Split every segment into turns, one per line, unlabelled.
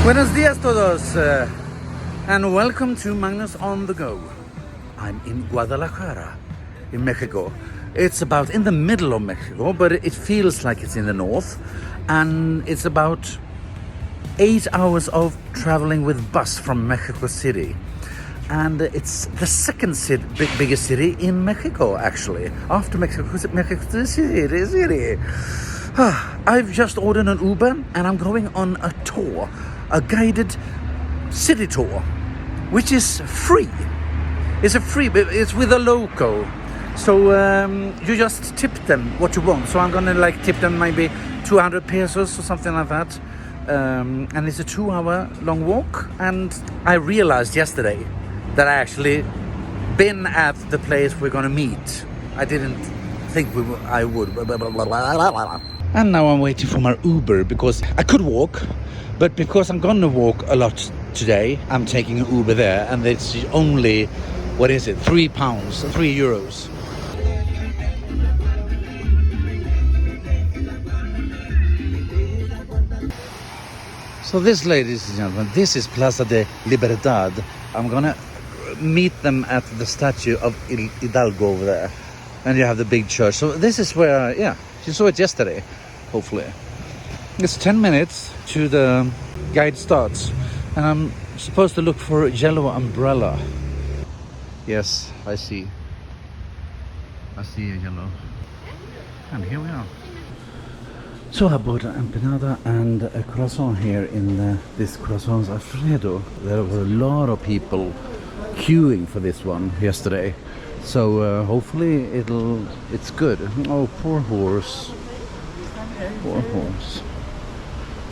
Buenos dias todos, and welcome to Magnus on the Go. I'm in Guadalajara, in Mexico. It's about in the middle of Mexico, but it feels like it's in the north, and it's about 8 hours of traveling with bus from Mexico City. And it's the second biggest city in Mexico, actually, after Mexico City. I've just ordered an Uber, and I'm going on a tour. A guided city tour, which is free. It's it's with a local. So you just tip them what you want. So I'm gonna tip them maybe 200 pesos or something like that. And it's a 2-hour long walk. And I realized yesterday that I actually been at the place we're gonna meet. I didn't think I would. And now I'm waiting for my Uber because I could walk. But because I'm gonna walk a lot today, I'm taking an Uber there, and it's only, what is it, €3, €3. So this, ladies and gentlemen, this is Plaza de Libertad. I'm gonna meet them at the statue of Hidalgo over there. And you have the big church. So this is where, you saw it yesterday, hopefully. It's 10 minutes to the guide starts, and I'm supposed to look for a yellow umbrella. Yes, I see a yellow, and here we are. So I bought an empanada and a croissant here in this Croissants Alfredo. There were a lot of people queuing for this one yesterday, so hopefully it's good. Oh, poor horse.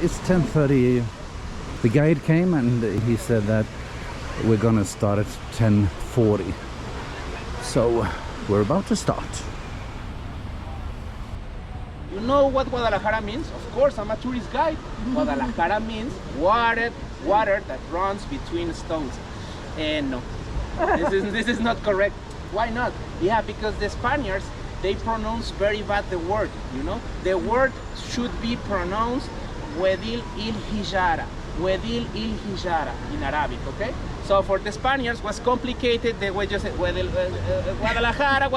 It's 10:30. The guide came and he said that we're gonna start at 10:40. So we're about to start.
You know what Guadalajara means? Of course, I'm a tourist guide. Guadalajara means water that runs between stones. And no, this is not correct. Why not? Yeah, because the Spaniards, they pronounce very bad the word, you know? The word should be pronounced Wedil il Hijara in Arabic, okay? So for the Spaniards was complicated, the way you said Guadalajara,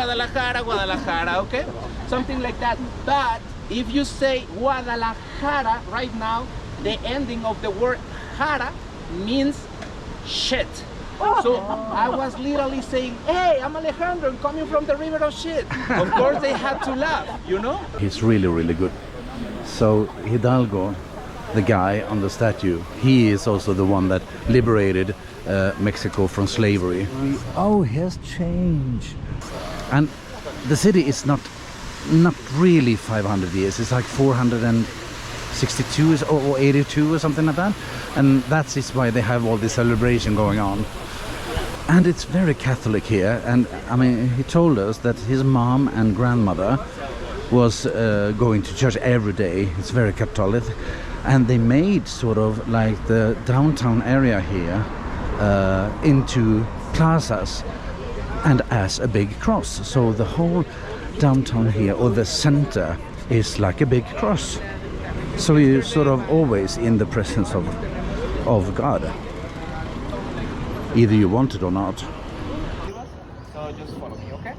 okay? Something like that. But if you say Guadalajara right now, the ending of the word jara means shit. So I was literally saying, hey, I'm Alejandro, I'm coming from the river of shit. Of course they had to laugh, you know?
He's really, really good. So Hidalgo, the guy on the statue, he is also the one that liberated Mexico from slavery. Oh, he has changed. And the city is not really 500 years. It's like 462 or 82 or something like that. And that is why they have all this celebration going on. And it's very Catholic here. And I mean, he told us that his mom and grandmother was going to church every day. It's very Catholic. And they made sort of like the downtown area here into plazas and as a big cross. So the whole downtown here, or the center, is like a big cross. So you're sort of always in the presence of God, either you want it or not.
So just follow me, okay?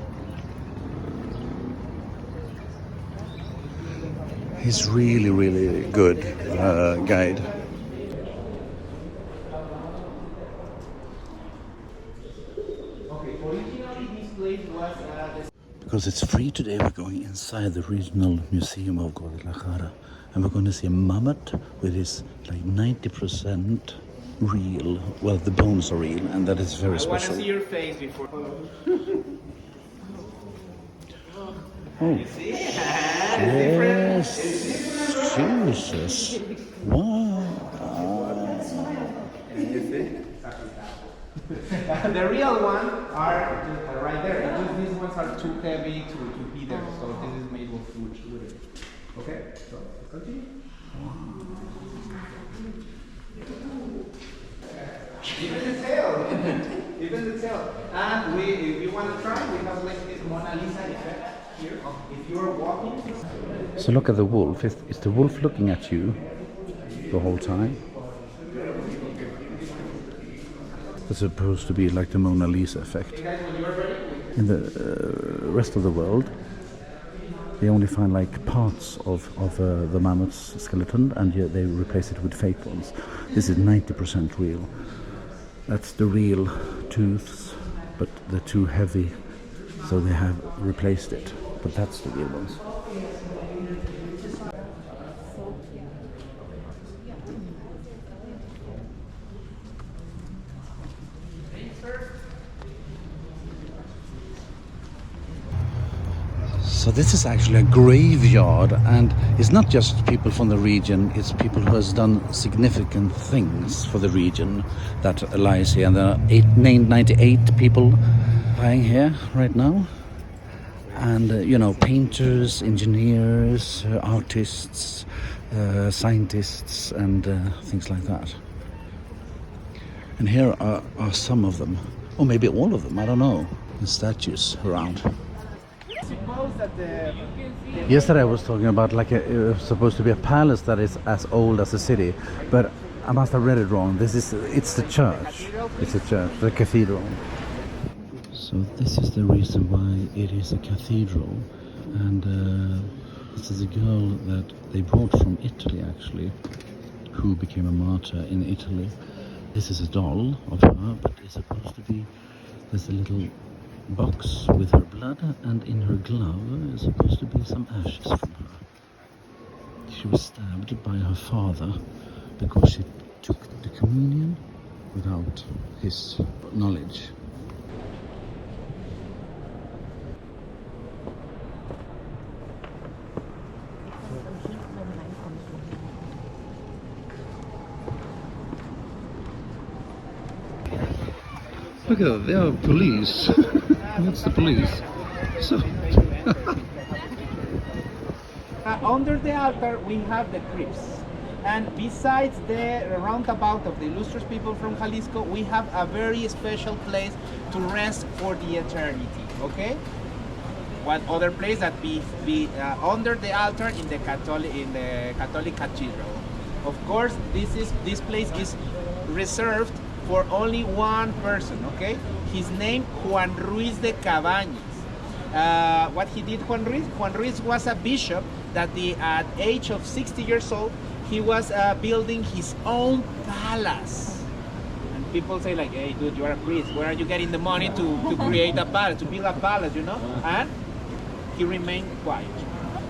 He's really, really good guide. Because it's free today, we're going inside the Regional Museum of Guadalajara, and we're going to see a mammoth with his like 90% real. Well, the bones are real, and that is very special.
I want to see your face before.
Oh. Yes. Jesus. Wow.
The real ones are right there. These ones are too heavy to be there, so this is made of wood. Okay, so let's continue. Even the tail, even the tail. And if you want to try, we have like this Mona Lisa effect here. If you are walking.
So look at the wolf. Is the wolf looking at you the whole time? It's supposed to be like the Mona Lisa effect. In the rest of the world, they only find like parts of the mammoth's skeleton, and yet they replace it with fake ones. This is 90% real. That's the real tooths, but they're too heavy, so they have replaced it. But that's the real ones. So this is actually a graveyard, and it's not just people from the region, it's people who has done significant things for the region that lies here. And there are 98 people lying here right now. And, painters, engineers, artists, scientists, and things like that. And here are some of them, or maybe all of them, I don't know, the statues around.
Suppose that
Yesterday I was talking about supposed to be a palace that is as old as a city, but I must have read it wrong. It's the church. It's a church, the cathedral. So this is the reason why it is a cathedral, and this is a girl that they brought from Italy actually, who became a martyr in Italy. This is a doll of her, but it's supposed to be there's a little box with her blood, and in her glove is supposed to be some ashes from her. She was stabbed by her father because she took the communion without his knowledge. Look at that, they are police. That's the police. So
under the altar we have the crypts, and besides the roundabout of the illustrious people from Jalisco, we have a very special place to rest for the eternity. Okay, what other place that be under the altar in the Catholic Cathedral? Of course, this place is reserved for only one person. Okay, his name Juan Ruiz de Cabañas. What he did, Juan Ruiz was a bishop that at age of 60 years old, he was building his own palace. And people say like, hey dude, you are a priest, where are you getting the money to create a palace, to build a palace, And he remained quiet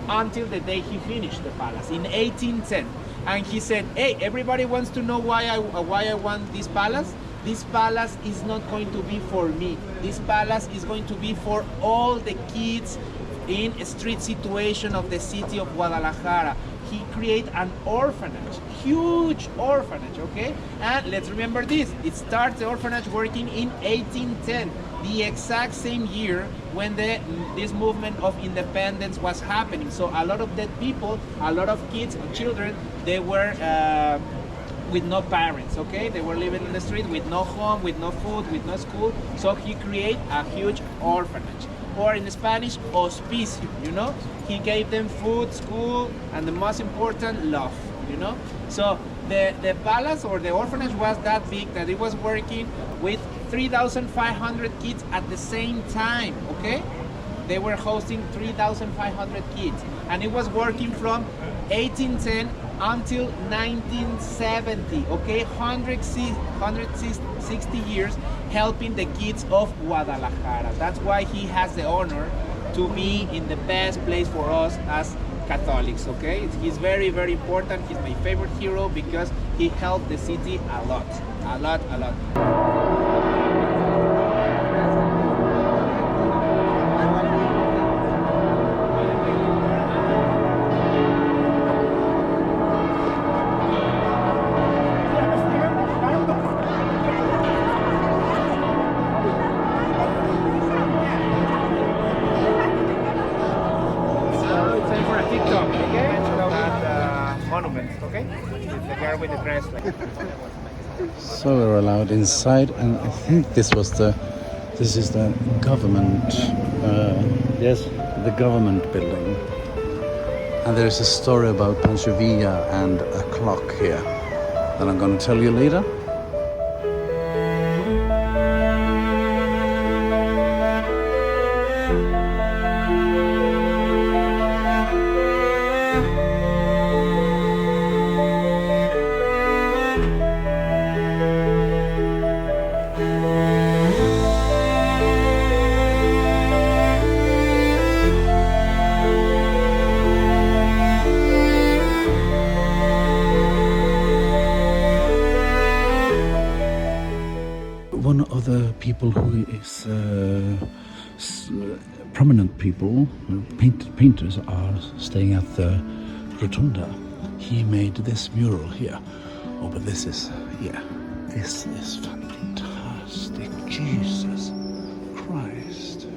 until the day he finished the palace in 1810. And he said, hey, everybody wants to know why I want this palace. This palace is not going to be for me. This palace is going to be for all the kids in a street situation of the city of Guadalajara. He created an orphanage, huge orphanage, okay? And let's remember this, the orphanage working in 1810, the exact same year when this movement of independence was happening. So a lot of dead people, a lot of kids, children, they were with no parents, okay? They were living in the street with no home, with no food, with no school. So he created a huge orphanage, or in Spanish, hospicio, He gave them food, school, and the most important, love, So the palace or the orphanage was that big that it was working with 3,500 kids at the same time, okay? They were hosting 3,500 kids, and it was working from 1810 until 1970, okay? 160 years helping the kids of Guadalajara. That's why he has the honor to be in the best place for us as Catholics, okay? He's very, very important. He's my favorite hero because he helped the city a lot, a lot, a lot. documents, okay? With the girl with the dress, like.
So we're allowed inside, and I think this is the government. Yes, the government building. And there is a story about Pancho Villa and a clock here that I'm going to tell you later. One of the people who is prominent people, painters, are staying at the Rotunda. He made this mural here. Oh, but this is fantastic. Jesus Christ.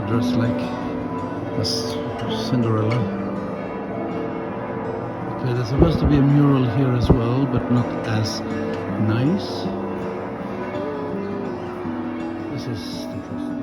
Dressed like a Cinderella. Okay, there's supposed to be a mural here as well, but not as nice. This is interesting.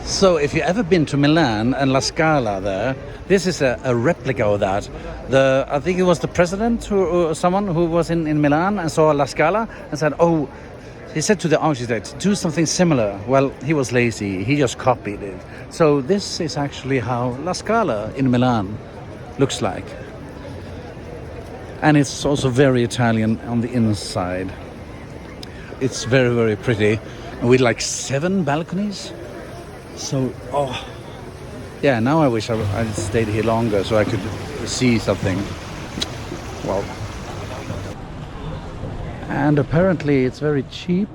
So if you've ever been to Milan and La Scala there, this is a replica of that. I think it was the president or someone who was in Milan and saw La Scala and said, oh, he said to the architect, do something similar. Well, he was lazy. He just copied it. So this is actually how La Scala in Milan looks like. And it's also very Italian on the inside. It's very, very pretty. And with like 7 balconies. So, Yeah, now I wish I'd stayed here longer so I could see something. Well, and apparently it's very cheap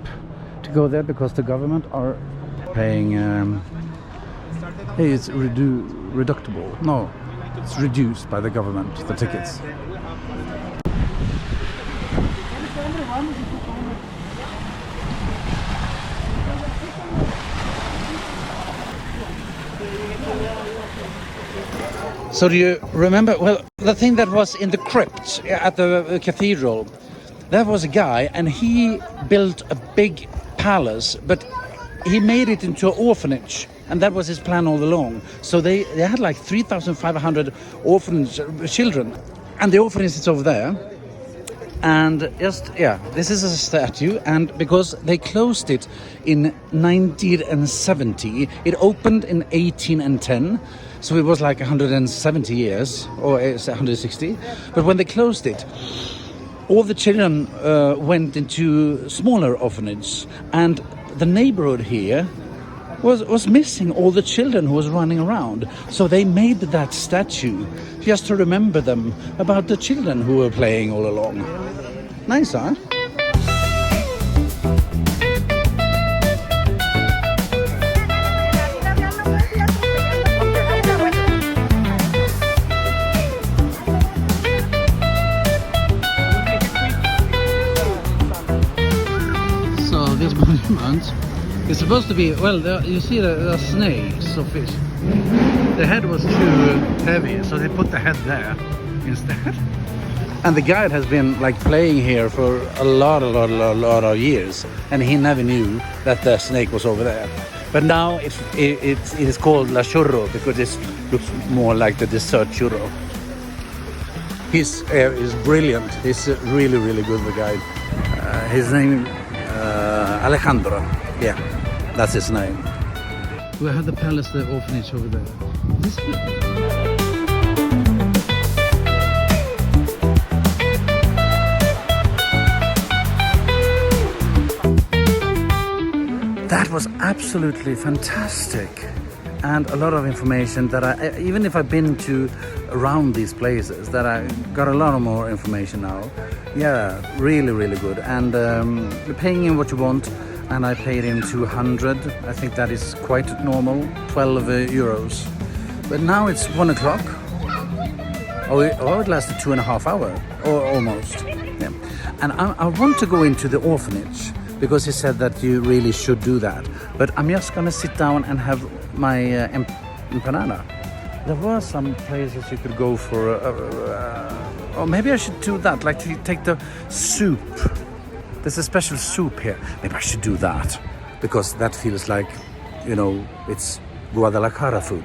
to go there because the government are paying. It's reductible. No, it's reduced by the government, the tickets. So do you remember, well, the thing that was in the crypt at the cathedral, there was a guy and he built a big palace, but he made it into an orphanage, and that was his plan all along. So they had like 3,500 orphanage children, and the orphanage is over there. And just, yeah, this is a statue, and because they closed it in 1970, it opened in 1810, so it was like 170 years, or 160. But when they closed it, all the children went into smaller orphanages, and the neighborhood here was missing all the children who was running around. So they made that statue just to remember them about the children who were playing all along. Nice, huh? So this monument is supposed to be, well, you see the snakes of fish. The head was too heavy, so they put the head there instead. And the guide has been like playing here for a lot of years, and he never knew that the snake was over there. But now it is called La Churro because it looks more like the dessert churro. He's brilliant. He's really good, the guide. His name Alejandro. Yeah, that's his name. We have the palace, the orphanage over there. That was absolutely fantastic, and a lot of information that I, even if I've been to around these places, that I got a lot of more information now. Yeah, really good. And you're paying in what you want, and I paid in 200. I think that is quite normal, 12 euros. But now it's 1 o'clock. Oh, it lasted 2.5 hours, or almost. Yeah. And I want to go into the orphanage, because he said that you really should do that. But I'm just gonna sit down and have my empanada. There were some places you could go for, or maybe I should do that, like to take the soup. There's a special soup here. Maybe I should do that, because that feels like, you know, it's Guadalajara food.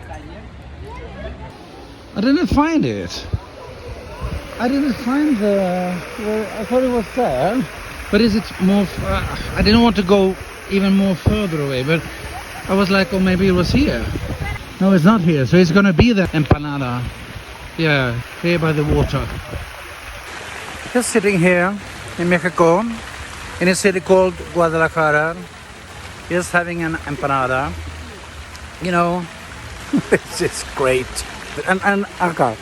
I didn't find it. I didn't find I thought it was there. But is it more, I didn't want to go even more further away, but I was like, oh, maybe it was here. No, it's not here, so it's gonna be the empanada. Yeah, here by the water. Just sitting here in Mexico, in a city called Guadalajara, just having an empanada. You know, it's just great. And acá.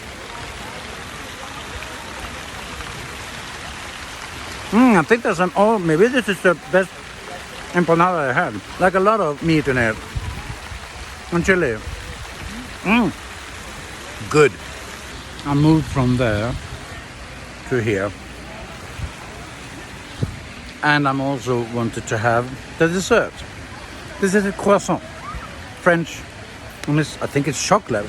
I think there's maybe this is the best empanada I had. Like a lot of meat in it. And chili. Good. I moved from there to here. And I'm also wanted to have the dessert. This is a croissant. French. And I think it's chocolate.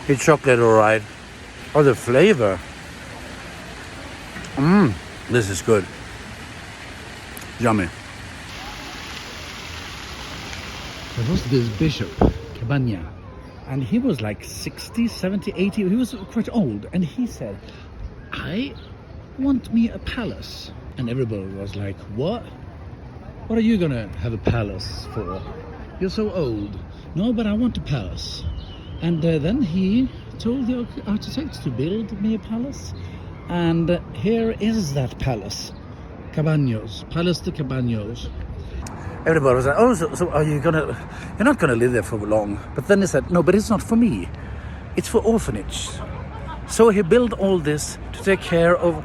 It's chocolate, alright. Oh, the flavor. This is good. Yummy. There was this bishop, Cabañas, and he was like 60, 70, 80. He was quite old, and he said, I want me a palace. And everybody was like, what? What are you gonna have a palace for? You're so old. No, but I want a palace. And then he told the architects to build me a palace, and here is that palace, Cabañas, Palace de Cabañas. everybody was like, oh, so are you're not gonna live there for long. But then he said, no, but it's not for me. It's for orphanage. So he built all this to take care of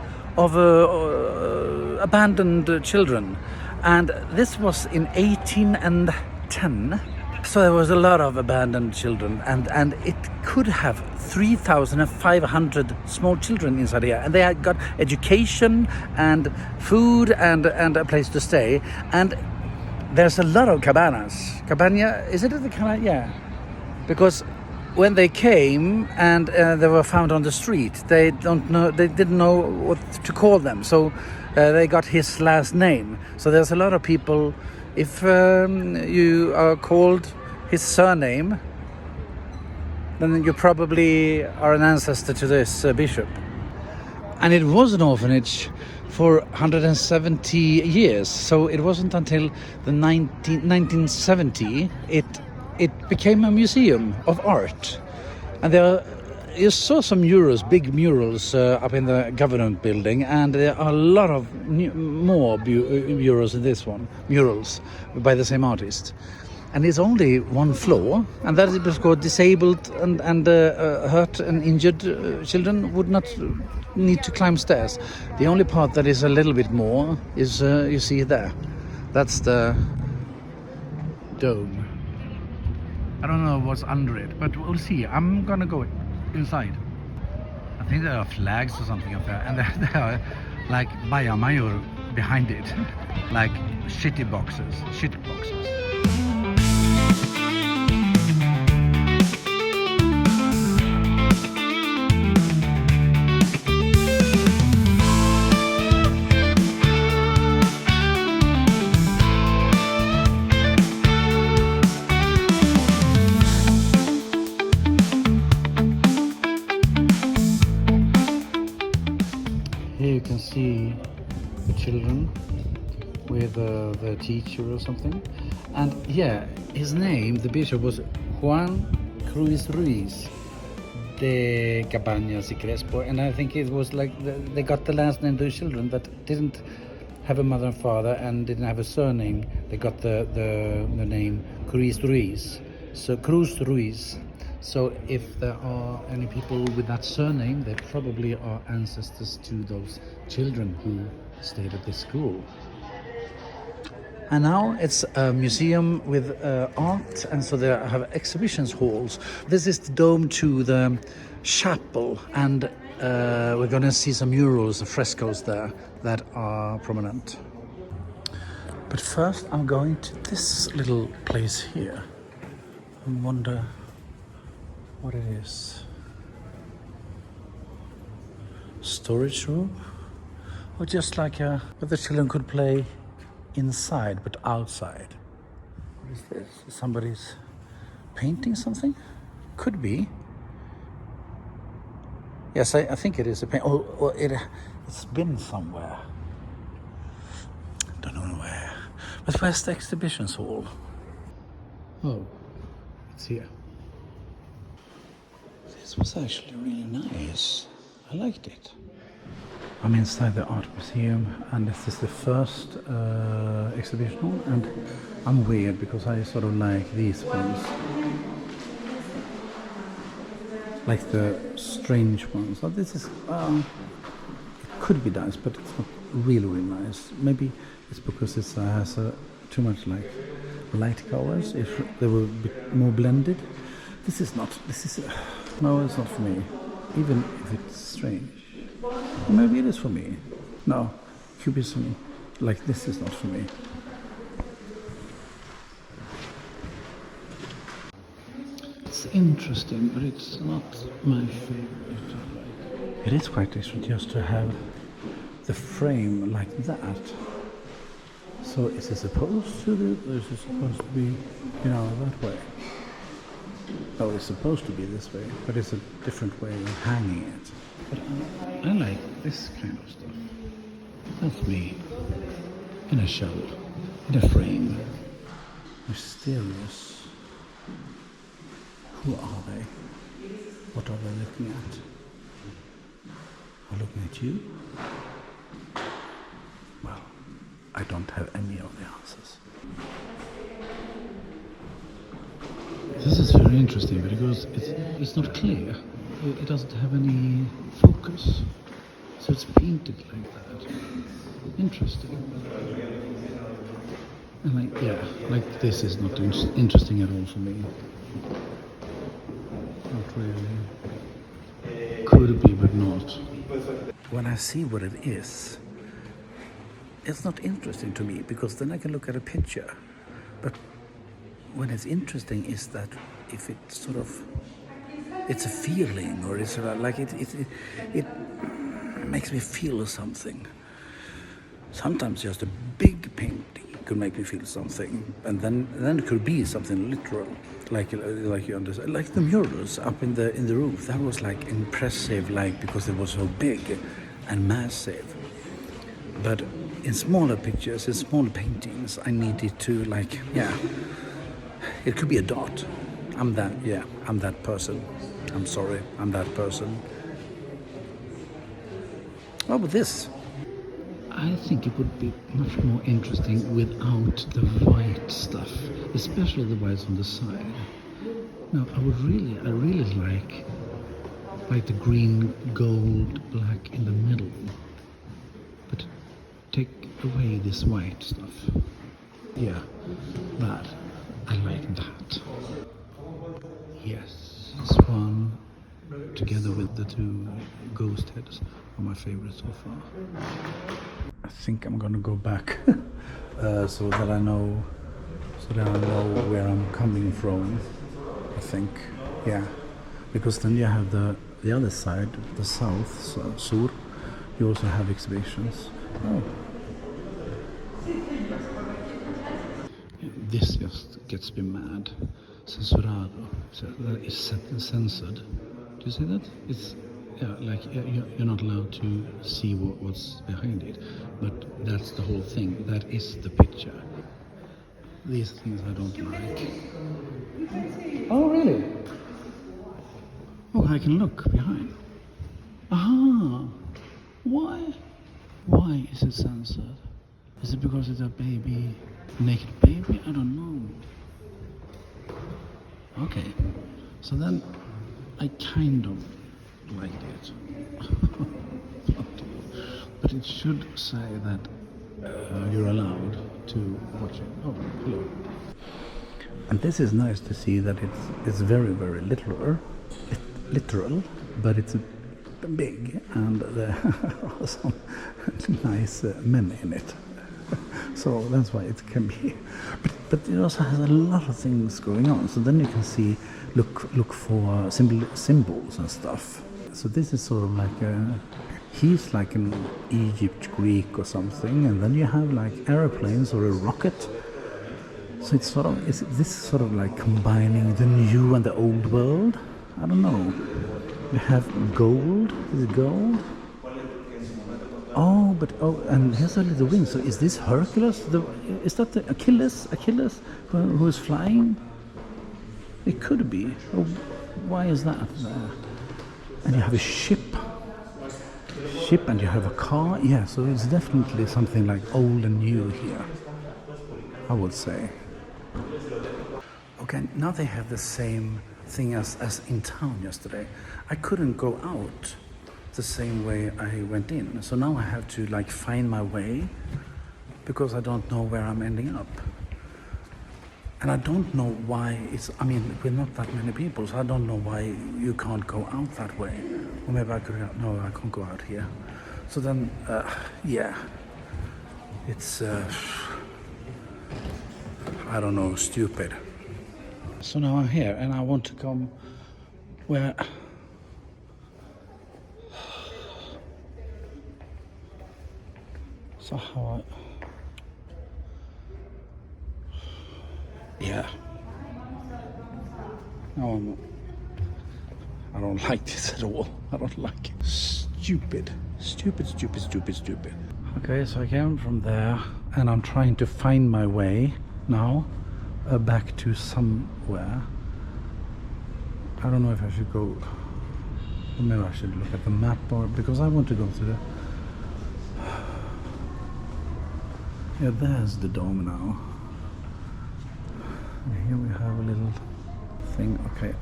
abandoned children. And this was in 1810. So there was a lot of abandoned children, and it could have 3,500 small children inside here, and they had got education and food and a place to stay. And there's a lot of cabanas. Cabaña, is it the cabana? Yeah, because when they came and they were found on the street, they didn't know what to call them, so they got his last name. So there's a lot of people. If you are called his surname, then you probably are an ancestor to this bishop. And it was an orphanage for 170 years. So it wasn't until the 1970 it became a museum of art. And you saw some big murals up in the government building, and there are a lot of more murals in this one, murals by the same artist. And it's only one floor, and that is because disabled and hurt and injured children would not need to climb stairs. The only part that is a little bit more is, you see there, that's the dome. I don't know what's under it, but we'll see. I'm gonna go inside. I think there are flags or something up there, and there are like Baja Mayor behind it, like shit boxes. Here you can see the children with the teacher or something. And yeah, his name, the bishop, was Juan Cruz Ruiz de Cabañas y Crespo. And I think it was like they got the last name of the children that didn't have a mother and father and didn't have a surname. They got the name Cruz Ruiz. So Cruz Ruiz. So if there are any people with that surname, they probably are ancestors to those children who stayed at this school. And now it's a museum with art, and so they have exhibitions halls. This is the dome to the chapel, and we're going to see some murals, frescoes there that are prominent. But first I'm going to this little place here and wonder what it is. Storage room? Or just like where the children could play inside but outside. What is this? Somebody's painting something? Could be. Yes, I think it is a paint. Or it's been somewhere. Don't know where. But where's the exhibitions hall? Oh, it's here. This was actually really nice. I liked it. I'm inside the art museum, and this is the first exhibition hall, and I'm weird because I sort of like these ones. Like the strange ones. So this is, it could be nice, but it's not really nice. Maybe it's because it has too much like light colors. If they were a bit more blended. No, it's not for me. Even if it's strange. Maybe it is for me. No, cubism like this is not for me. It's interesting, but it's not my favorite. It is quite interesting just to have the frame like that. So is it supposed to be, or is it supposed to be, that way? No, it's supposed to be this way, but it's a different way of hanging it. But I like this kind of stuff. That's me. In a shell, in a frame. Mysterious. Who are they? What are they looking at? Are looking at you? Well, I don't have any of the answers. This is very interesting because it's not clear. It doesn't have any focus. So it's painted like that. Interesting. And this is not interesting at all for me. Not really. Could be, but not. When I see what it is, it's not interesting to me because then I can look at a picture. But when it's interesting is that if it sort of, it's a feeling, or it's like it makes me feel something. Sometimes just a big painting could make me feel something, and then it could be something literal, like you understand, like the murals up in the roof. That was like impressive, like because it was so big and massive. But in smaller pictures, in smaller paintings, I needed to it could be a dot. I'm that person. I'm sorry, I'm that person. Oh, but this. I think it would be much more interesting without the white stuff, especially the whites on the side. No, I really like the green, gold, black in the middle. But take away this white stuff. Yeah, that. I like that. Yes, this one, together with the two ghost heads, are my favorites so far. I think I'm gonna go back so that I know where I'm coming from. I think, yeah, because then you have the other side, the south, sur. You also have exhibitions. Oh. This just gets me mad. Censurado. So that is censored. Do you see that? It's you're not allowed to see what's behind it. But that's the whole thing. That is the picture. These things I don't like. Oh, really? Oh, I can look behind. Aha! Why? Why is it censored? Is it because it's a baby? Naked baby? I don't know. Okay, so then I kind of like it. But it should say that you're allowed to watch it. Oh, hello. And this is nice to see that it's very, very literal, but it's big, and there are some nice men in it. So that's why it can be, but it also has a lot of things going on. So then you can see, look for symbols and stuff. So this is sort of like he's like an Egypt Greek or something, and then you have like airplanes or a rocket. So it's this sort of like combining the new and the old world. I don't know. You have gold. Is it gold? Oh, and here's a little wing. So is this Hercules? Is that the Achilles who is flying? It could be. Oh, why is that there? And you have a ship, and you have a car. Yeah, so it's definitely something like old and new here, I would say. Okay, now they have the same thing as in town yesterday. I couldn't go out the same way I went in. So now I have to like find my way because I don't know where I'm ending up. And I don't know why we're not that many people, so I don't know why you can't go out that way. Or maybe I could, no, I can't go out here. So then, it's, I don't know, stupid. So now I'm here and I want to come where so how no, I don't like this at all. I don't like it. Stupid. Okay, so I came from there and I'm trying to find my way now back to somewhere. I don't know if I should go, or maybe I should look at the map, or because I want to go to the Yeah, there's the dome now. And here we have a little thing. Okay,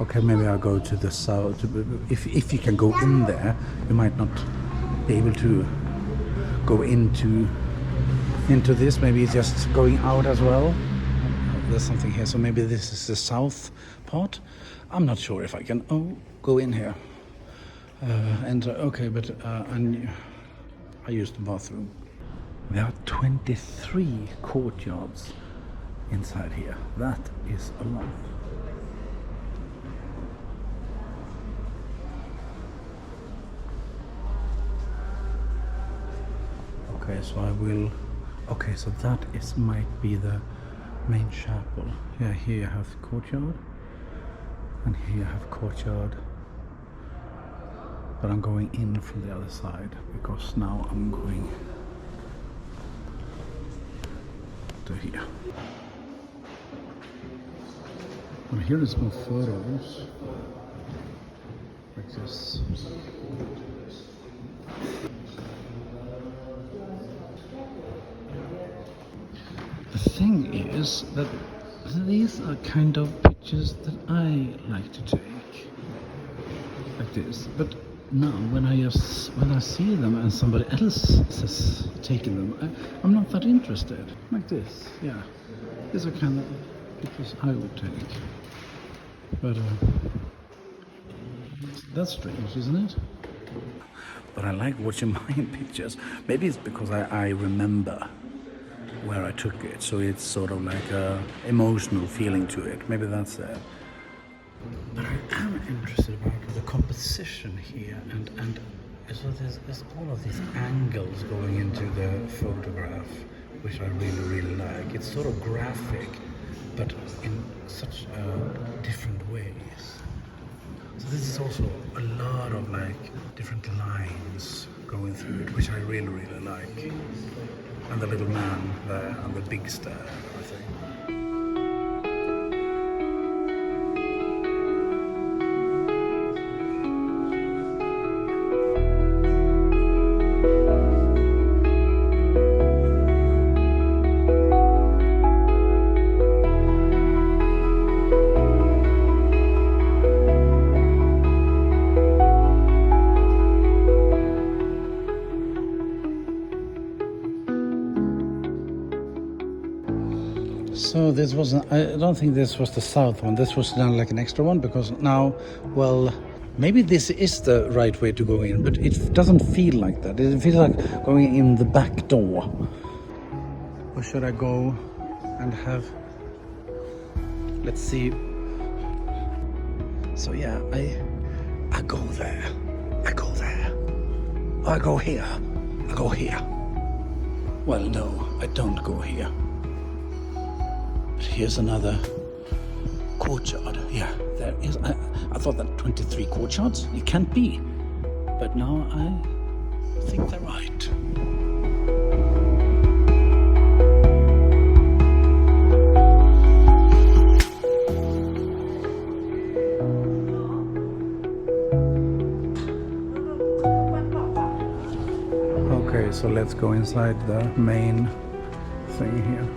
okay, maybe I'll go to the south. If you can go in there, you might not be able to go into this. Maybe it's just going out as well. There's something here, so maybe this is the south part. I'm not sure if I can go in here. Okay, but I used the bathroom. There are 23 courtyards inside here. That is a lot. Okay, so I will. Okay, so that might be the main chapel. Yeah, here you have courtyard, and here you have courtyard. But I'm going in from the other side because now I'm going to here. And here is more photos like this. The thing is that these are kind of pictures that I like to take, like this. But now, when I see them and somebody else has taken them, I'm not that interested. Like this, yeah. These are kind of pictures I would take. But that's strange, isn't it? But I like watching my pictures. Maybe it's because I remember where I took it, so it's sort of like a emotional feeling to it. Maybe that's it. But I am interested about the composition here, and so there's all of these angles going into the photograph, which I really like. It's sort of graphic, but in such different ways. So this is also a lot of like different lines going through it, which I really like. And the little man there, and the big star, I think. So this wasn't, I don't think this was the south one. This was done like an extra one because now, well, maybe this is the right way to go in, but it doesn't feel like that. It feels like going in the back door. Or should I go and have, let's see. So yeah, I go there. I go there. I go here. I go here. Well, no, I don't go here. But here's another courtyard. Yeah, there is. I thought that 23 courtyards, it can't be. But now I think they're right. Okay, so let's go inside the main thing here.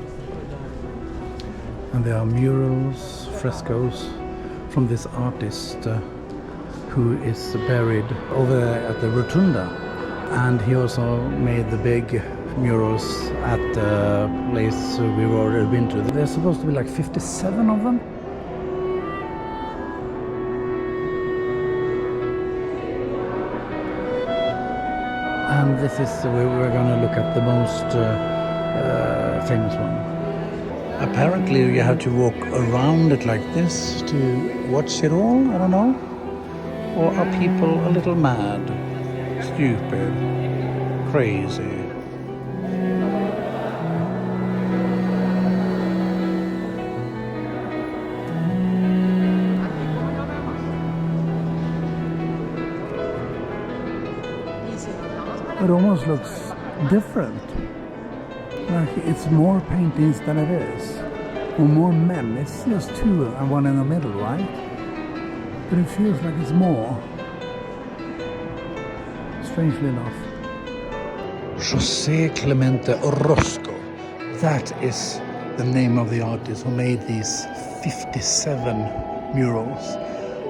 And there are murals, frescoes from this artist who is buried over there at the Rotunda. And he also made the big murals at the place we've already been to. There's supposed to be like 57 of them. And this is where we're going to look at the most famous one. Apparently you have to walk around it like this to watch it all, I don't know. Or are people a little mad, stupid, crazy? It almost looks different. Like it's more paintings than it is. Or more men. It's just two and one in the middle, right? But it feels like it's more. Strangely enough. José Clemente Orozco. That is the name of the artist who made these 57 murals.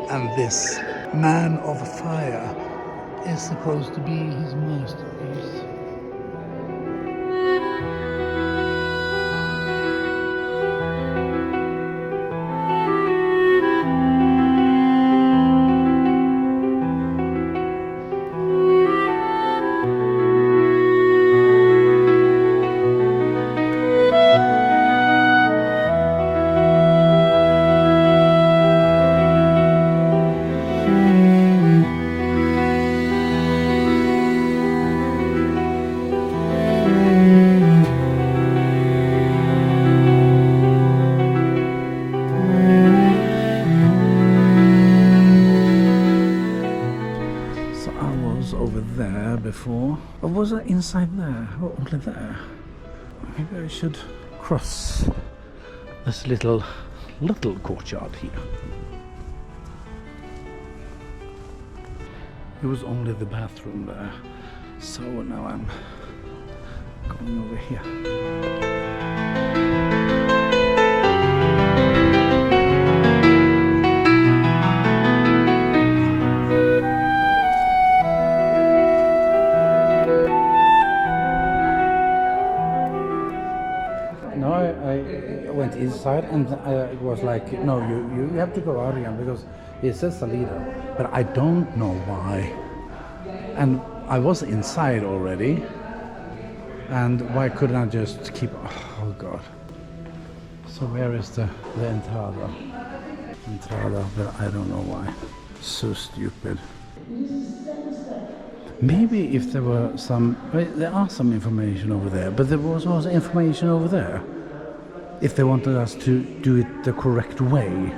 And this Man of Fire is supposed to be his masterpiece. Before, or was I inside there, or only there? Maybe I should cross this little courtyard here. It was only the bathroom there, so now I'm going over here. I went inside and it was like, no, you have to go out again because it says Salida, but I don't know why. And I was inside already, and why couldn't I just keep, oh God. So where is the entrada? Entrada, but I don't know why. So stupid. Maybe if there were some, there are some information over there, but there was also information over there. If they wanted us to do it the correct way,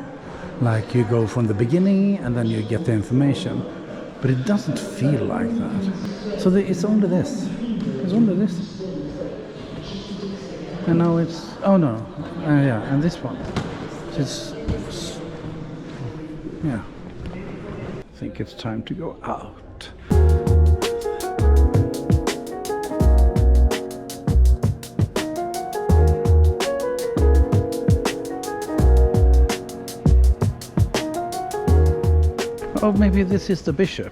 like you go from the beginning and then you get the information, but it doesn't feel like that. So it's only this. It's only this. And now it's, oh no, yeah, and this one. So it's, yeah. I think it's time to go out. Oh, maybe this is the bishop.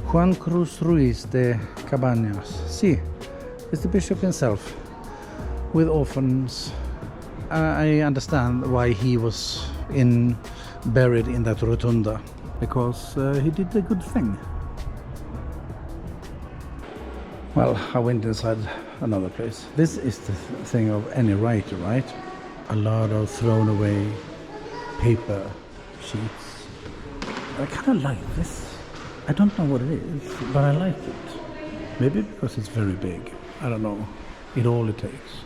Juan Cruz Ruiz de Cabañas. See, it's the bishop himself with orphans. I understand why he was buried in that rotunda, because he did a good thing. Well, I went inside another place. This is the thing of any writer, right? A lot of thrown away paper sheets. I kind of like this. I don't know what it is, but I like it. Maybe because it's very big. I don't know. It's all it takes.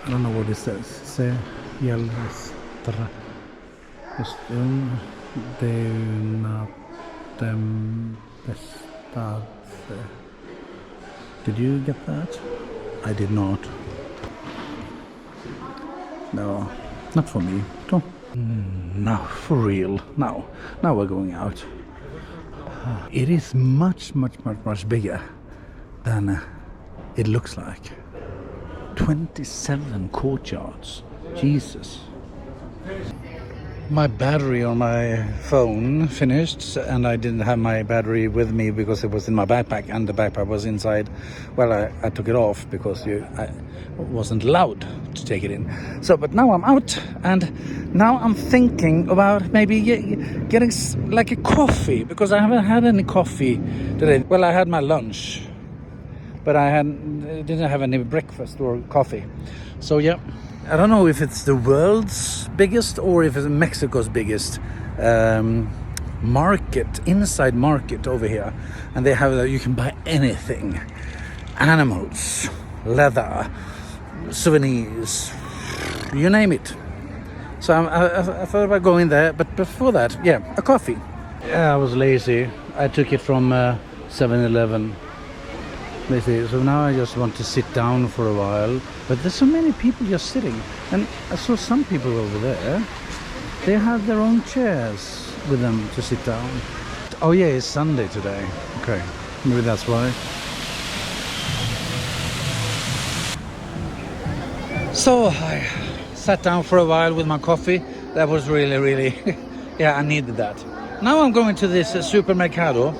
I don't know what it says. Se Jalistra Custum de una tempestad. Did you get that? I did not. No, not for me. Don't. No, for real. Now we're going out. It is much bigger than it looks like. 27 courtyards. Jesus. My battery on my phone finished, and I didn't have my battery with me because it was in my backpack, and the backpack was inside. Well, I took it off because I wasn't allowed to take it in. So, but now I'm out, and now I'm thinking about maybe getting like a coffee, because I haven't had any coffee today. Well, I had my lunch, but I didn't have any breakfast or coffee. So yeah, I don't know if it's the world's biggest or if it's Mexico's biggest inside market over here. And they have, you can buy anything. Animals, leather, souvenirs, you name it. So I thought about going there, but before that, yeah, a coffee. Yeah, I was lazy. I took it from 7-Eleven. So now I just want to sit down for a while, but there's so many people just sitting, and I saw some people over there. They have their own chairs with them to sit down. Oh yeah, it's Sunday today. Okay, maybe that's why. So I sat down for a while with my coffee. That was really, yeah, I needed that. Now I'm going to this supermercado,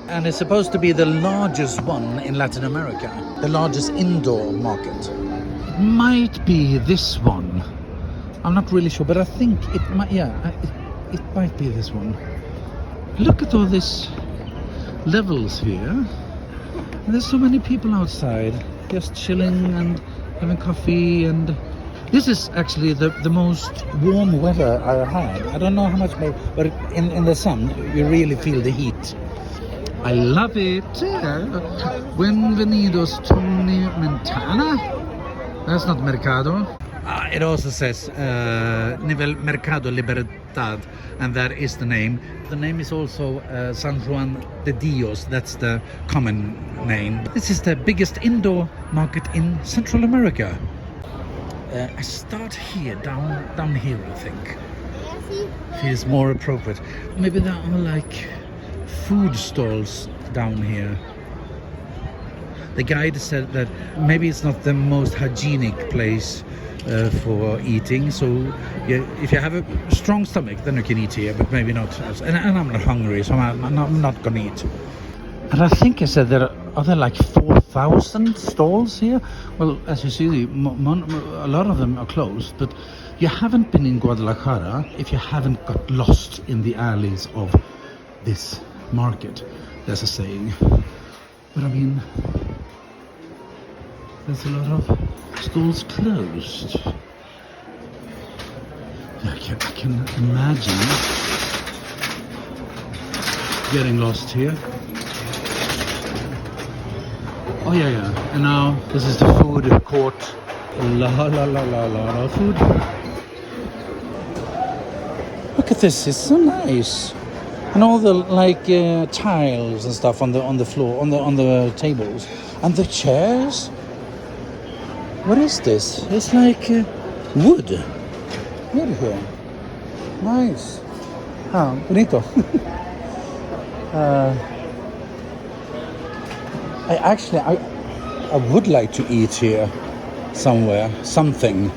and it's supposed to be the largest one in Latin America, the largest indoor market. Might be this one. I'm not really sure, but I think it might. Yeah, it might be this one. Look at all these levels here. And there's so many people outside, just chilling and having coffee. And this is actually the most warm weather I had. I don't know how much, but in the sun you really feel the heat. I love it. Bienvenidos Tony Mentana. That's not Mercado. It also says Nivel Mercado Libertad, and that is the name. The name is also San Juan de Dios. That's the common name. This is the biggest indoor market in Central America. I start here, down here, I think. Feels more appropriate. Maybe there are like food stalls down here. The guide said that maybe it's not the most hygienic place for eating, so yeah, if you have a strong stomach then you can eat here, but maybe not. And I'm not hungry, so I'm not gonna eat. And I think I said there are there like 4,000 stalls here. Well, as you see, a lot of them are closed, but you haven't been in Guadalajara if you haven't got lost in the alleys of this market. There's a saying. But I mean, there's a lot of stalls closed. I can imagine getting lost here. Oh yeah. And now this is the food court. La food. Look at this, it's so nice. And all the like tiles and stuff on the floor, on the tables, and the chairs. What is this? It's like wood. Wood here. Nice. Ah, bonito. I would like to eat here somewhere. Something.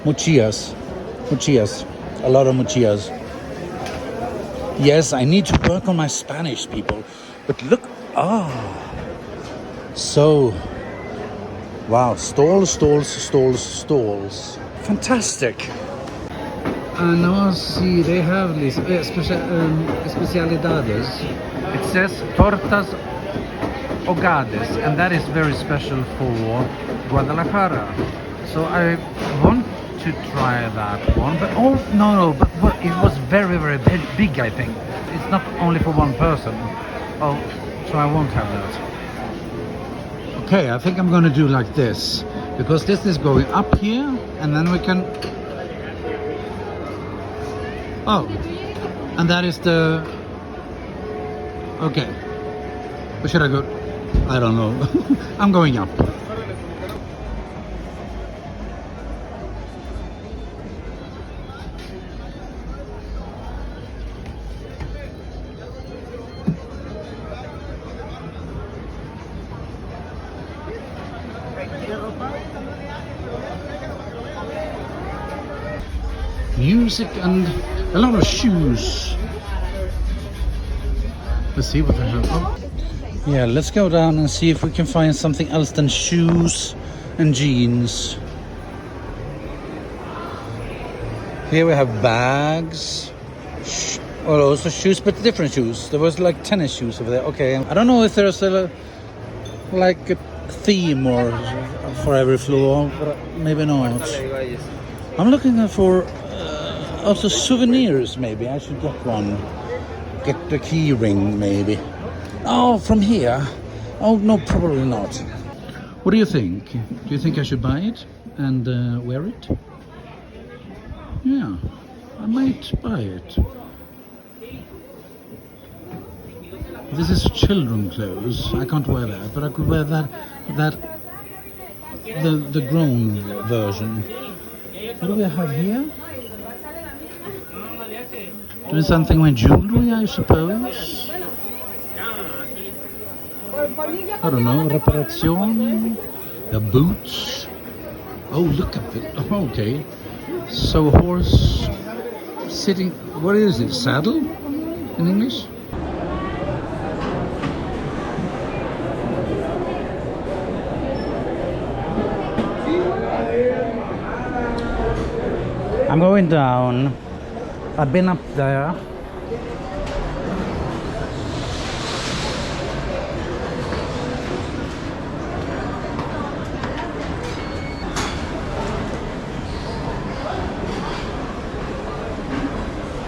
Mochillas. A lot of mochillas. Yes, I need to work on my Spanish, people. But look, so, wow, stalls. Fantastic. And now see, they have these especialidades. It says Tortas Ahogada, and that is very special for Guadalajara. So I want to try that one, but but it was very big, I think. It's not only for one person. So I won't have that. Okay, I think I'm going to do like this, because this is going up here, and then we can... and that is the... Okay. Where should I go? I don't know. I'm going up. Music and a lot of shoes. Let's see what they have. Yeah, let's go down and see if we can find something else than shoes and jeans. Here we have bags. Also shoes, but different shoes. There was like tennis shoes over there. Okay, I don't know if there's a theme or for every floor, but maybe not. I'm looking for also souvenirs. Maybe I should get one. Get the key ring, maybe. Oh, from here? Oh no, probably not. What do you think? Do you think I should buy it and wear it? Yeah, I might buy it. This is children clothes. I can't wear that, but I could wear that the grown version. What do we have here? Doing something with jewelry, I suppose. I don't know, reparazione, the boots. Oh, look at it. Oh, okay. So horse sitting, what is it? Saddle in English? I'm going down. I've been up there.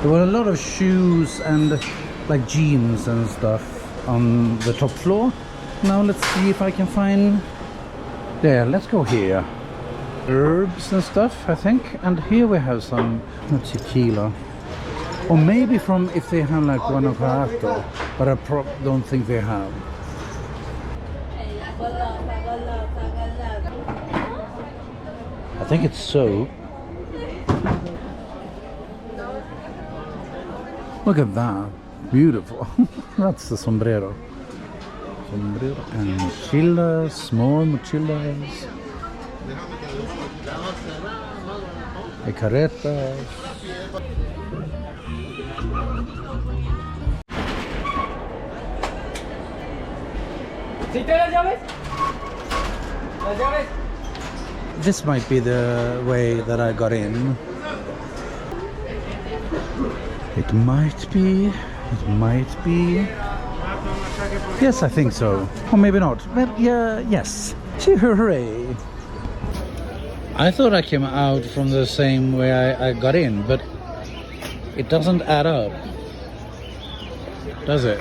There were a lot of shoes and like jeans and stuff on the top floor. Now let's see if I can find... There, let's go here. Herbs and stuff, I think. And here we have some tequila. Or maybe from if they have like Guanajuato, but I don't think they have. I think it's so. Look at that, beautiful. That's the sombrero. Sombrero and mochilas, small mochilas. Y carretas. This might be the way that I got in. It might be. Yes, I think so. Or maybe not. But yeah, yes. Hooray. I thought I came out from the same way I got in, but it doesn't add up. Does it?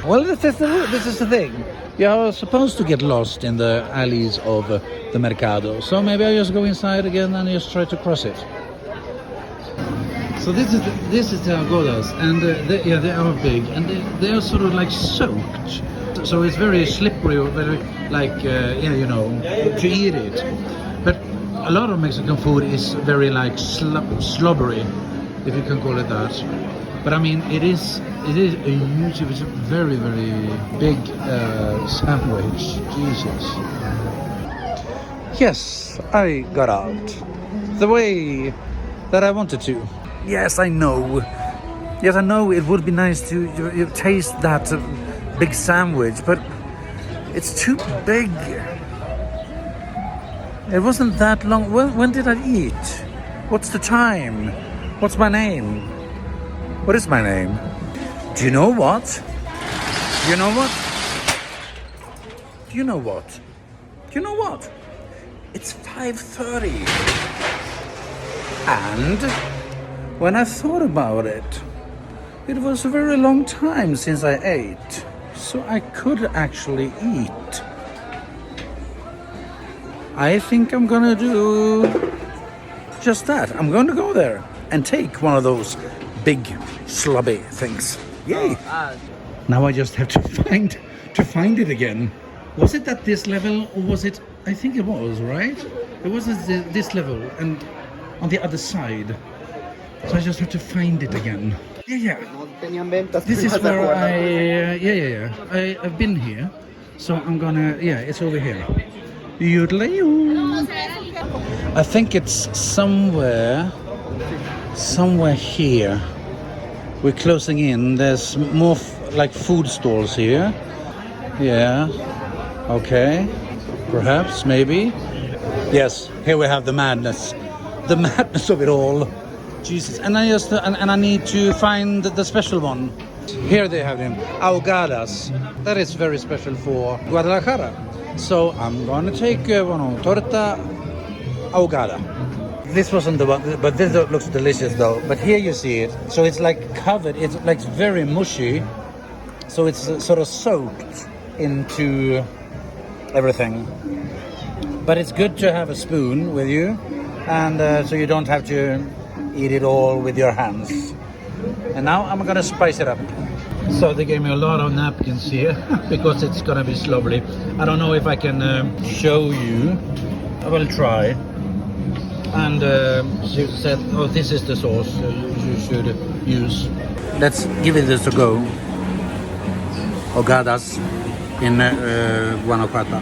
Well, this is the thing. You're supposed to get lost in the alleys of the Mercado. So maybe I just go inside again and just try to cross it. So this is the Ahogada, and they are big, and they are sort of like soaked, so it's very slippery, or very like to eat it. But a lot of Mexican food is very like slobbery, if you can call it that. But I mean, it is a huge, it's a very big sandwich. Jesus. Yes, I got out the way that I wanted to. Yes, I know. It would be nice to taste that big sandwich, but it's too big. It wasn't that long. When did I eat? What's the time? What's my name? What is my name? Do you know what? You know what? Do you know what? Do you know what? It's 5:30. And when I thought about it, it was a very long time since I ate, so I could actually eat. I think I'm gonna do just that. I'm gonna go there and take one of those big slobby things. Yay! Now I just have to find it again. Was it at this level, or was it? I think it was, right? It was at this level and on the other side. So I just have to find it again. Yeah. This is where I've been here. So I'm gonna, it's over here. I think it's somewhere here. We're closing in. There's more like food stalls here. Yeah. Okay. Perhaps, maybe. Yes. Here we have the madness of it all. Jesus, and I need to find the special one. Here they have them, ahogadas. That is very special for Guadalajara. So I'm gonna take torta ahogada. This wasn't the one, but this looks delicious though. But here you see it. So it's like covered. It's like very mushy. So it's sort of soaked into everything. But it's good to have a spoon with you, and so you don't have to eat it all with your hands. And now I'm gonna spice it up. So they gave me a lot of napkins here because it's gonna be slobbery. I don't know if I can show you. I will try. And she said, "Oh, this is the sauce you should use." Let's give it a go. Ahogadas in Guanajuato.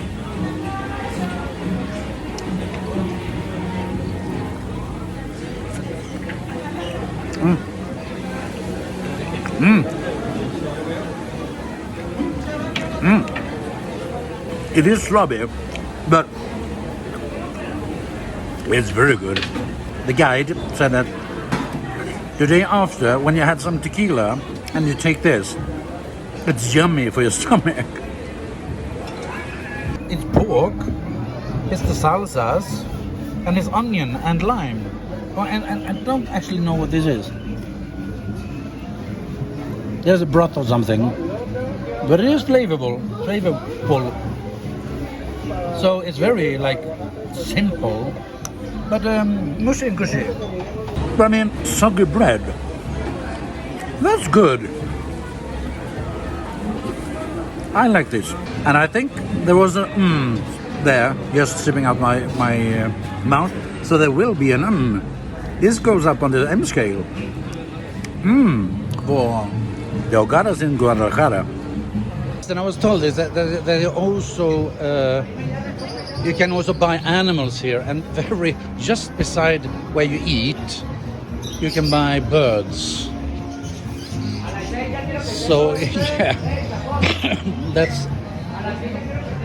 It is slobby, but it's very good. The guide said that the day after, when you had some tequila and you take this, it's yummy for your stomach. It's pork, it's the salsas, and it's onion and lime. Oh, and I don't actually know what this is. There's a broth or something, but it is flavorful. So it's very like simple, but mushy and gushy. But I mean, soggy bread. That's good. I like this, and I think there was a there just sipping out my mouth. So there will be an This goes up on the M scale. For the ahogadas in Guadalajara. And I was told is that they also you can also buy animals here, and just beside where you eat, you can buy birds. So yeah,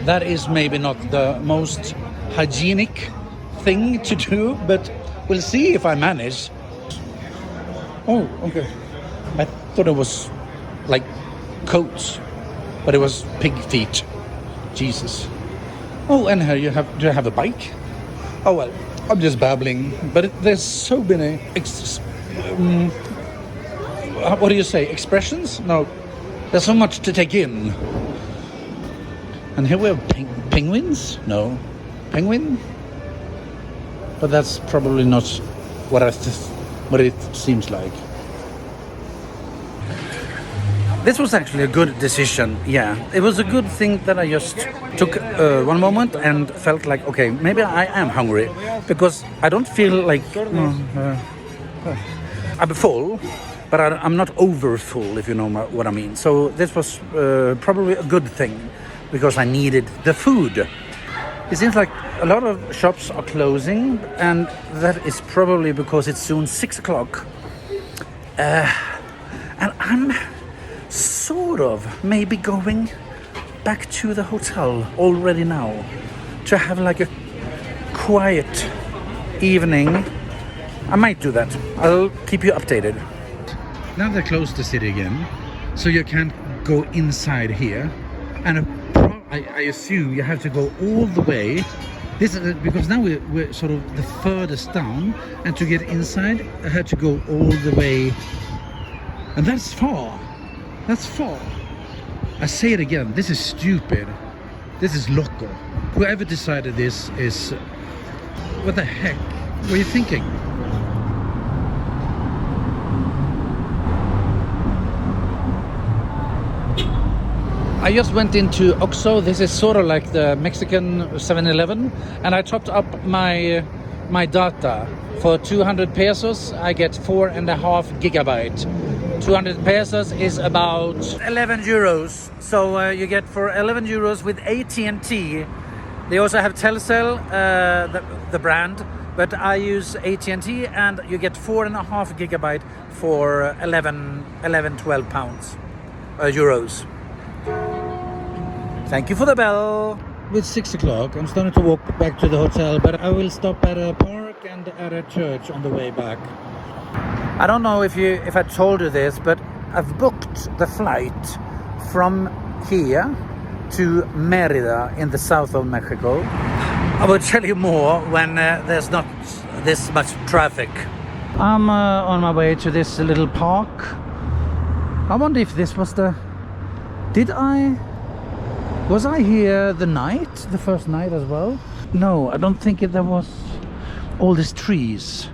that is maybe not the most hygienic thing to do, but we'll see if I manage. Oh, okay. I thought it was like coats, but it was pig feet. Jesus. Oh, and here do you have a bike? Oh well, I'm just babbling, but there's so many what do you say, expressions? No, there's so much to take in. And here we have penguins? No, penguin? But that's probably not what it seems like. This was actually a good decision. Yeah, it was a good thing that I just took one moment and felt like, okay, maybe I am hungry, because I don't feel like I'm full, but I'm not over full, if you know what I mean. So this was probably a good thing, because I needed the food. It seems like a lot of shops are closing, and that is probably because it's soon 6 o'clock. And I'm sort of maybe going back to the hotel already now to have like a quiet evening. I might do that. I'll keep you updated. Now they closed the city again, so you can't go inside here, and I assume you have to go all the way. This is because now we're sort of the furthest down, and to get inside I had to go all the way, and that's far. That's far. I say it again, this is stupid. This is loco. Whoever decided this is... What the heck were you thinking? I just went into Oxxo. This is sort of like the Mexican 7-Eleven, and I topped up my data. For 200 pesos I get 4.5 gigabyte. 200 pesos is about 11 euros. So you get for 11 euros with AT&T. They also have Telcel, the brand, but I use AT&T, and you get 4.5 gigabyte for 12 pounds, euros. Thank you for the bell. It's 6 o'clock. I'm starting to walk back to the hotel, but I will stop at a park and at a church on the way back. I don't know if I told you this, but I've booked the flight from here to Mérida in the south of Mexico. I will tell you more when there's not this much traffic. I'm on my way to this little park. I wonder if this was the... Was I here the first night as well? No, I don't think there was all these trees.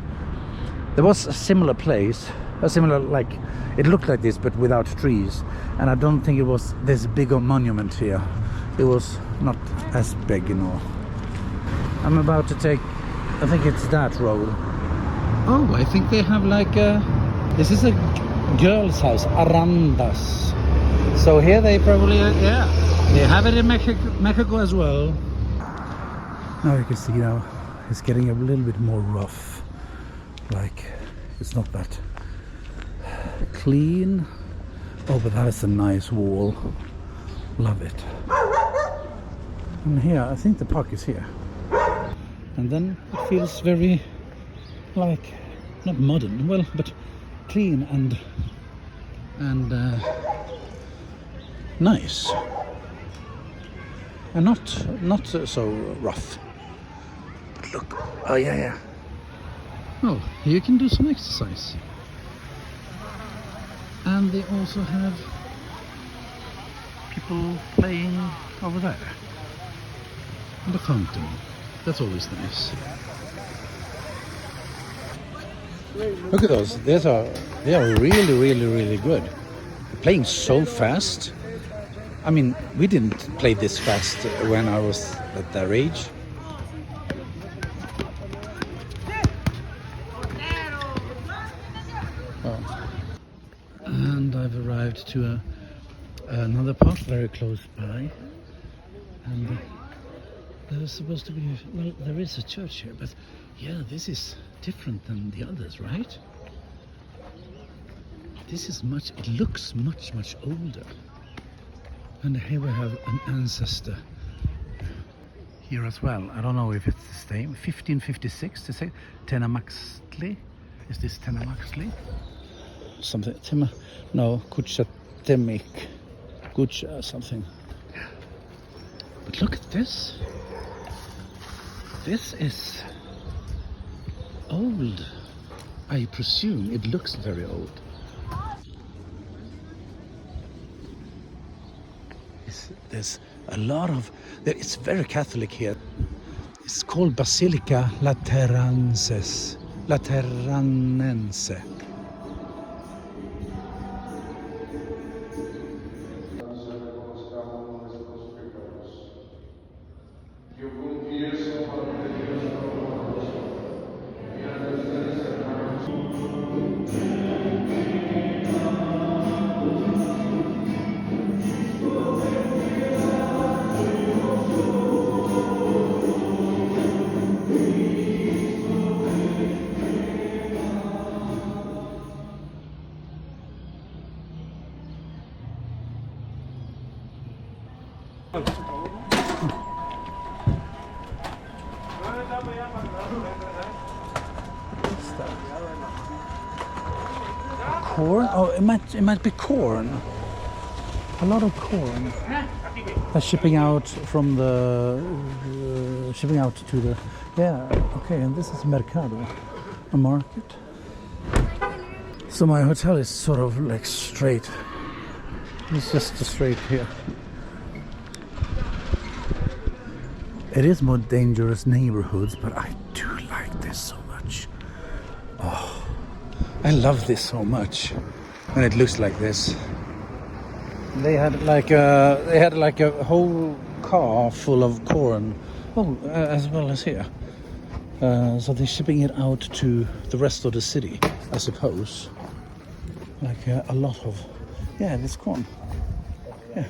There was a similar place, like, it looked like this but without trees, and I don't think it was this big a monument here. It was not as big, you know. I'm about to take, I think it's that road. Oh, I think they have like this is a girl's house, Arandas. So here they probably, yeah, they have it in Mexico as well. Now you can see now it's getting a little bit more rough. Like, it's not that clean. Oh, but that is a nice wall. Love it. And here, I think the park is here. And then it feels very, like, not modern, well, but clean and nice. And not so rough. But look, oh yeah. Oh, here you can do some exercise. And they also have people playing over there. And the fountain. That's always nice. Look at those. They are really good. They're playing so fast. I mean, we didn't play this fast when I was at their age. Oh. And I've arrived to another park very close by. And there's supposed to be, well, there is a church here, but yeah, this is different than the others, right? This is it looks much older. And here we have an ancestor here as well. I don't know if it's the same. 1556 to say Tenamaxli. Is this Tenamaxli? Something. No, Kuchatemik. Kucha something. But look at this. This is old. I presume it looks very old. There's a lot of, it's very Catholic here. It's called Basilica Lateranense. Corn? Oh, it might be corn. A lot of corn. They're shipping out from the shipping out to the, yeah. Okay, and this is Mercado, a market. So my hotel is sort of like straight. It's just straight here. It is more dangerous neighborhoods, but I do like this so much. Oh, I love this so much when it looks like this. They had like a whole car full of corn, as well as here. So they're shipping it out to the rest of the city, I suppose. Like a lot of, yeah, this corn. Yeah,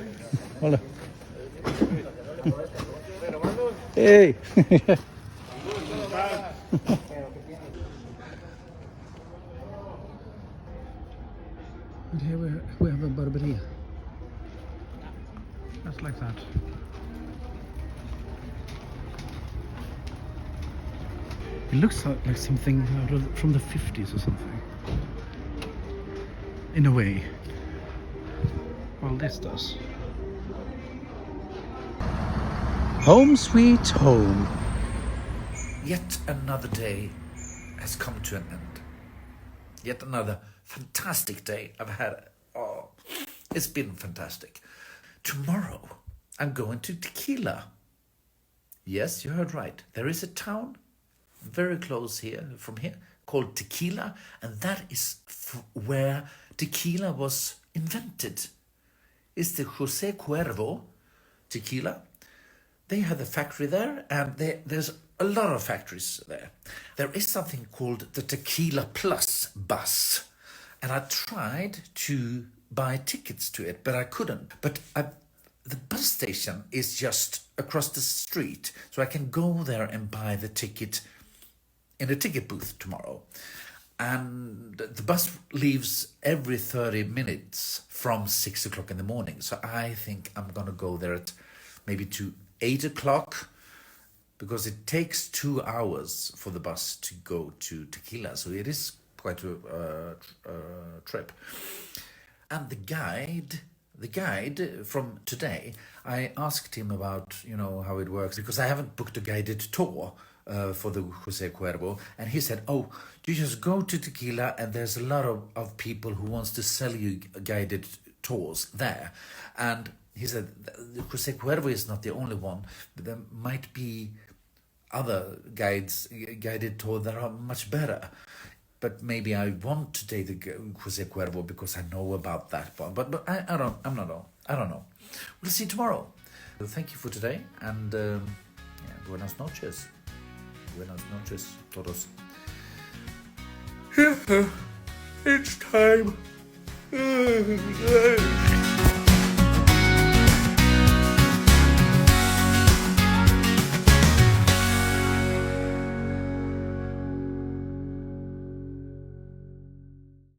well. Hey. And here we have a barberia. Just like that. It looks like something from the 50s or something. In a way. Well, this does. Home sweet home. Yet another day has come to an end. Yet another fantastic day I've had. Oh, it's been fantastic. Tomorrow I'm going to Tequila. Yes, you heard right. There is a town very close here, from here, called Tequila, and that is where tequila was invented. It's the Jose Cuervo tequila. They have a factory there, and there's a lot of factories there. There is something called the Tequila Plus bus, and I tried to buy tickets to it, but I couldn't. But the bus station is just across the street, so I can go there and buy the ticket in the ticket booth tomorrow. And the bus leaves every 30 minutes from 6 o'clock in the morning. So I think I'm going to go there at maybe to 8 o'clock, because it takes 2 hours for the bus to go to Tequila. So it is quite a trip. And the guide from today, I asked him about, how it works, because I haven't booked a guided tour for the Jose Cuervo, and he said, oh, you just go to Tequila and there's a lot of people who wants to sell you guided tours there. And he said, the Jose Cuervo is not the only one, but there might be other guided tours that are much better. But maybe I want to take the Jose Cuervo because I know about that one. But I don't know. We'll see tomorrow. So thank you for today, and buenas noches. Buenas noches, todos. It's time.